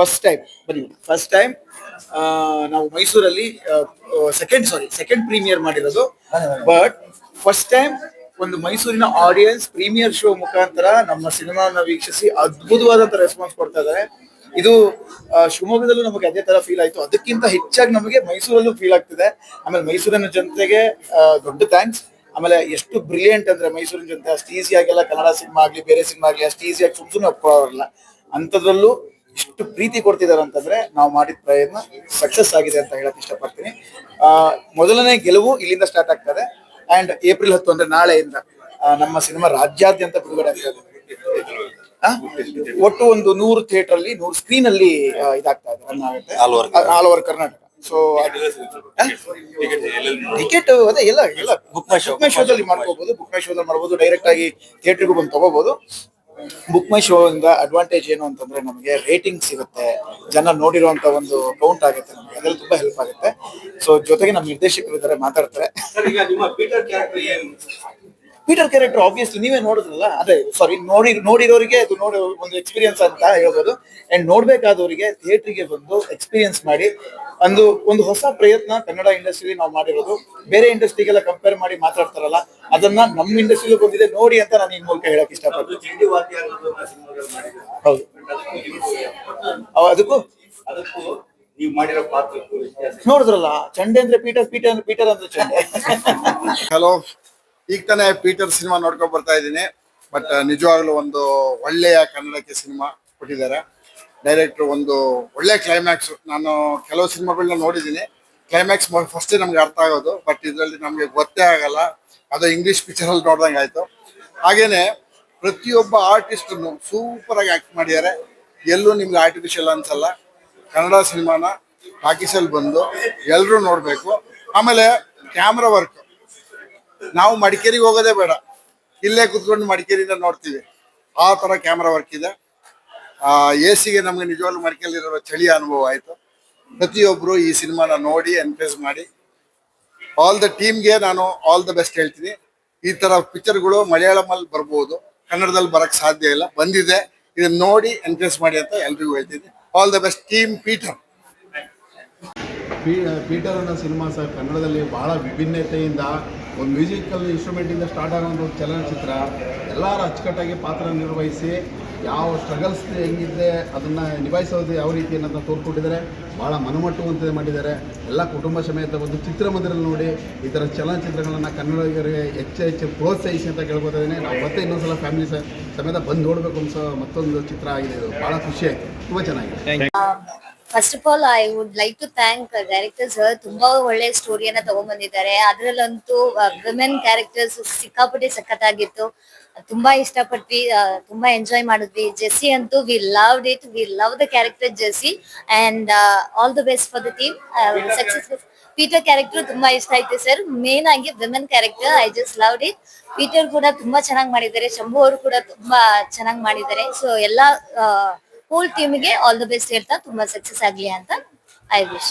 First time ನಾವು ಮೈಸೂರಲ್ಲಿ second premier ಮಾಡಿರೋದು. ಬಟ್ ಫಸ್ಟ್ ಟೈಮ್ ಒಂದು ಮೈಸೂರಿನ ಆಡಿಯನ್ಸ್ ಪ್ರೀಮಿಯರ್ ಶೋ ಮುಖಾಂತರ ನಮ್ಮ ಸಿನಿಮಾನ ವೀಕ್ಷಿಸಿ ಅದ್ಭುತವಾದಂತ ರೆಸ್ಪಾನ್ಸ್ ಕೊಡ್ತಾ ಇದ್ದಾರೆ. ಇದು ಶಿವಮೊಗ್ಗದಲ್ಲೂ ನಮಗೆ ಅದೇ ತರ ಫೀಲ್ ಆಯ್ತು. ಅದಕ್ಕಿಂತ ಹೆಚ್ಚಾಗಿ ನಮಗೆ ಮೈಸೂರಲ್ಲೂ ಫೀಲ್ ಆಗ್ತಿದೆ. ಆಮೇಲೆ ಮೈಸೂರಿನ ಜನತೆಗೆ ದೊಡ್ಡ ಥ್ಯಾಂಕ್ಸ್. ಆಮೇಲೆ ಎಷ್ಟು ಬ್ರಿಲಿಯಂಟ್ ಅಂದ್ರೆ ಮೈಸೂರಿನ ಜನತೆ ಅಷ್ಟು ಈಸಿಯಾಗೆಲ್ಲ ಕನ್ನಡ ಸಿನಿಮಾ ಆಗ್ಲಿ ಬೇರೆ ಸಿನಿಮಾ ಆಗ್ಲಿ ಅಷ್ಟು ಈಸಿಯಾಗಿ ಸುಮ್ಮನೆ ಒಪ್ಕೊಳ್ಳೋರಲ್ಲ. ಅಂಥದ್ರಲ್ಲೂ ಇಷ್ಟು ಪ್ರೀತಿ ಕೊಡ್ತಿದ್ದಾರೆ ಅಂತಂದ್ರೆ ನಾವು ಮಾಡಿದ ಪ್ರಯತ್ನ ಸಕ್ಸಸ್ ಆಗಿದೆ ಅಂತ ಹೇಳಕ್ ಇಷ್ಟಪಡ್ತೀನಿ. ಮೊದಲನೇ ಗೆಲುವು ಇಲ್ಲಿಂದ ಸ್ಟಾರ್ಟ್ ಆಗ್ತದೆ. ಅಂಡ್ ಏಪ್ರಿಲ್ 10 ಅಂದ್ರೆ ನಾಳೆಯಿಂದ ನಮ್ಮ ಸಿನಿಮಾ ರಾಜ್ಯಾದ್ಯಂತ ಬಿಡುಗಡೆ ಆಗ್ತದೆ. ಒಟ್ಟು ಒಂದು 100 ಥಿಯೇಟರ್ ಅಲ್ಲಿ 100 ಸ್ಕ್ರೀನ್ ಅಲ್ಲಿ ಇದಾಗ್ತಾ ಇದೆ, ರನ್ ಆಗುತ್ತೆ all over Karnataka. So ticket ಅದೇ ಎಲ್ಲ ಬುಕ್ ಮೈ ಶೋದಲ್ಲಿ ಮಾಡ್ಕೋಬಹುದು. ಬುಕ್ ಮೈ ಶೋದಲ್ಲಿ ಮಾಡ್ಬೋದು, ಡೈರೆಕ್ಟ್ ಆಗಿ ಥಿಯೇಟರ್ಗೂ ಬಂದು ತಗೋಬಹುದು. ಬುಕ್ ಮೈ ಶೋ ಇಂದ ಅಡ್ವಾಂಟೇಜ್ ಏನು ಅಂತಂದ್ರೆ ನಮಗೆ ರೇಟಿಂಗ್ ಸಿಗುತ್ತೆ, ಜನ ನೋಡಿರುವಂತ ಒಂದು ಕೌಂಟ್ ಆಗುತ್ತೆ, ನಮಗೆ ಅದೆಲ್ಲ ತುಂಬಾ ಹೆಲ್ಪ್ ಆಗುತ್ತೆ. ಸೊ ಜೊತೆಗೆ ನಮ್ಮ ನಿರ್ದೇಶಕರು ಇದ್ದಾರೆ, ಮಾತಾಡ್ತಾರೆ. ಪೀಟರ್ ಕ್ಯಾರೆಕ್ಟರ್ ಆಬ್ವಿಯಸ್ಲಿ ನೀವೇ ನೋಡಿದ್ರಲ್ಲ, ಅದೇ ನೋಡಿರೋರಿಗೆ ಅದು ಒಂದು ಎಕ್ಸ್ಪೀರಿಯನ್ಸ್ ಅಂತ ಹೇಳ್ಬೋದು. ಅಂಡ್ ನೋಡ್ಬೇಕಾದವರಿಗೆ ಥಿಯೇಟರ್ಗೆ ಬಂದು ಎಕ್ಸ್ಪೀರಿಯನ್ಸ್ ಮಾಡಿ ಒಂದು ಹೊಸ ಪ್ರಯತ್ನ ಕನ್ನಡ ಇಂಡಸ್ಟ್ರಿಲಿ ನಾವು ಮಾಡಿರೋದು. ಬೇರೆ ಇಂಡಸ್ಟ್ರಿಗೆಲ್ಲ ಕಂಪೇರ್ ಮಾಡಿ ಮಾತಾಡ್ತಾರಲ್ಲ, ಅದನ್ನ ನಮ್ಮ ಇಂಡಸ್ಟ್ರಿಗೂ ಬಂದಿದೆ ನೋಡಿ ಅಂತ ನಾನು ಈ ಮೂಲಕ ಹೇಳಕ್ ಇಷ್ಟಪಡ್ತೀನಿ. ಹೌದು, ಅದಕ್ಕೂ ನೋಡಿದ್ರಲ್ಲ, ಚಂಡೆ ಅಂದ್ರೆ ಪೀಟರ್ ಅಂದ್ರೆ ಚಂಡೆ. ಹಲೋ, ಈಗ ತಾನೇ ಪೀಟರ್ ಸಿನಿಮಾ ನೋಡ್ಕೊಂಡ್ ಬರ್ತಾ ಇದ್ದೀನಿ. ಬಟ್ ನಿಜವಾಗ್ಲೂ ಒಂದು ಒಳ್ಳೆಯ ಕನ್ನಡಕ್ಕೆ ಸಿನಿಮಾ ಕೊಟ್ಟಿದ್ದಾರೆ. ಡೈರೆಕ್ಟ್ರು ಒಂದು ಒಳ್ಳೆ ಕ್ಲೈಮ್ಯಾಕ್ಸ್. ನಾನು ಕೆಲವು ಸಿನಿಮಾಗಳನ್ನ ನೋಡಿದ್ದೀನಿ, ಕ್ಲೈಮ್ಯಾಕ್ಸ್ ಫಸ್ಟ್ ನಮ್ಗೆ ಅರ್ಥ ಆಗೋದು, ಬಟ್ ಇದರಲ್ಲಿ ನಮಗೆ ಗೊತ್ತೇ ಆಗಲ್ಲ. ಅದು ಇಂಗ್ಲೀಷ್ ಪಿಕ್ಚರಲ್ಲಿ ನೋಡ್ದಂಗೆ ಆಯ್ತು. ಹಾಗೇನೆ ಪ್ರತಿಯೊಬ್ಬ ಆರ್ಟಿಸ್ಟನ್ನು ಸೂಪರ್ ಆಗಿ ಆಕ್ಟ್ ಮಾಡಿದ್ದಾರೆ. ಎಲ್ಲೂ ನಿಮ್ಗೆ ಆರ್ಟಿಫಿಷಿಯಲ್ ಅನ್ಸಲ್ಲ. ಕನ್ನಡ ಸಿನಿಮಾನ ಟಾಕೀಸಲ್ಲಿ ಬಂದು ಎಲ್ಲರೂ ನೋಡಬೇಕು. ಆಮೇಲೆ ಕ್ಯಾಮ್ರಾ ವರ್ಕ್, ನಾವು ಮಡಿಕೇರಿಗೆ ಹೋಗೋದೇ ಬೇಡ, ಇಲ್ಲೇ ಕುತ್ಕೊಂಡು ಮಡಿಕೇರಿಯಿಂದ ನೋಡ್ತೀವಿ, ಆ ಥರ ಕ್ಯಾಮ್ರಾ ವರ್ಕ್ ಇದೆ. ಎಸಿಗೆ ನಮಗೆ ನಿಜವಾಗ್ಲೂ ಮಡಿಕೇರಿಲಿರೋ ಚಳಿಯ ಅನುಭವ ಆಯಿತು. ಪ್ರತಿಯೊಬ್ಬರು ಈ ಸಿನಿಮಾನ ನೋಡಿ ಎನ್ಕರೇಜ್ ಮಾಡಿ. ಆಲ್ ದ ಟೀಮ್ಗೆ ನಾನು ಆಲ್ ದ ಬೆಸ್ಟ್ ಹೇಳ್ತೀನಿ. ಈ ಥರ ಪಿಕ್ಚರ್ಗಳು ಮಲಯಾಳಮಲ್ಲಿ ಬರ್ಬೋದು, ಕನ್ನಡದಲ್ಲಿ ಬರೋಕ್ಕೆ ಸಾಧ್ಯ ಇಲ್ಲ, ಬಂದಿದೆ. ಇದನ್ನ ನೋಡಿ ಎನ್ಕರೇಜ್ ಮಾಡಿ ಅಂತ ಎಲ್ರಿಗೂ ಹೇಳ್ತೀನಿ. All the best team Peter. Peter ಅನ್ನೋ ಸಿನಿಮಾ ಸರ್ ಕನ್ನಡದಲ್ಲಿ ಭಾಳ ವಿಭಿನ್ನತೆಯಿಂದ ಒಂದು ಮ್ಯೂಸಿಕಲ್ ಇನ್ಸ್ಟ್ರೂಮೆಂಟಿಂದ ಸ್ಟಾರ್ಟ್ ಆಗೋ ಒಂದು ಚಲನಚಿತ್ರ. ಎಲ್ಲರೂ ಅಚ್ಚುಕಟ್ಟಾಗಿ ಪಾತ್ರ ನಿರ್ವಹಿಸಿ ಯಾವ ಸ್ಟ್ರಗಲ್ಸ್ ಹೆಂಗಿದೆ ಅದನ್ನು ನಿಭಾಯಿಸೋದು ಯಾವ ರೀತಿ ಅನ್ನೋದನ್ನ ತೋರ್ಕೊಟ್ಟಿದ್ದಾರೆ. ಭಾಳ ಮನಮಟ್ಟುವಂತೆ ಮಾಡಿದ್ದಾರೆ. ಎಲ್ಲ ಕುಟುಂಬ ಸಮೇತ ಒಂದು ಚಿತ್ರಮಂದಿರಲ್ಲಿ ನೋಡಿ ಈ ಥರ ಚಲನಚಿತ್ರಗಳನ್ನು ಕನ್ನಡಿಗರಿಗೆ ಹೆಚ್ಚು ಪ್ರೋತ್ಸಾಹಿಸಿ ಅಂತ ಕೇಳ್ಬೋದಿದ್ದೇನೆ. ನಾವು ಮತ್ತೆ ಇನ್ನೊಂದ್ಸಲ ಫ್ಯಾಮಿಲಿ ಸಮೇತ ಬಂದು ನೋಡಬೇಕು ಅನ್ಸೋ ಮತ್ತೊಂದು ಚಿತ್ರ ಆಗಿದೆ. ಇದು ಭಾಳ ಖುಷಿ ಆಯಿತು, ತುಂಬ ಚೆನ್ನಾಗಿದೆ. First of all I would like to thank director sir. ತುಂಬಾ ಒಳ್ಳೆ ಸ್ಟೋರಿಯನ್ನ ತಗೊಂಡ್ಬಂದಿದ್ದಾರೆ. ಅದ್ರಲ್ಲಂತೂ ವಿಮೆನ್ ಕ್ಯಾರೆಕ್ಟರ್ಸ್ ಸಿಕ್ಕಾಪಟ್ಟೆ ಸಖತ್ತಾಗಿತ್ತು. ತುಂಬಾ ಇಷ್ಟಪಟ್ವಿ, ತುಂಬಾ ಎಂಜಾಯ್ ಮಾಡಿದ್ವಿ. ಜೆಸ್ಸಿ ಅಂತೂ we loved it. We love the character Jessie and all the best for the team. Successful. Peter character ತುಂಬಾ ಇಷ್ಟ ಆಯ್ತು ಸರ್. ಮೇನ್ ಆಗಿ women character I just loved it. Peter ಕೂಡ ತುಂಬಾ ಚೆನ್ನಾಗಿ ಮಾಡಿದ್ದಾರೆ. ಶಂಭು ಅವರು ಕೂಡ ತುಂಬಾ ಚೆನ್ನಾಗಿ ಮಾಡಿದ್ದಾರೆ. ಸೊ ಎಲ್ಲ ಹೋಲ್ ಟೀಮ್ಗೆ ಆಲ್ ದ ಬೆಸ್ಟ್ ಹೇಳ್ತಾ ತುಂಬಾ ಸಕ್ಸಸ್ ಆಗ್ಲಿ ಅಂತ ಐ ವಿಶ್.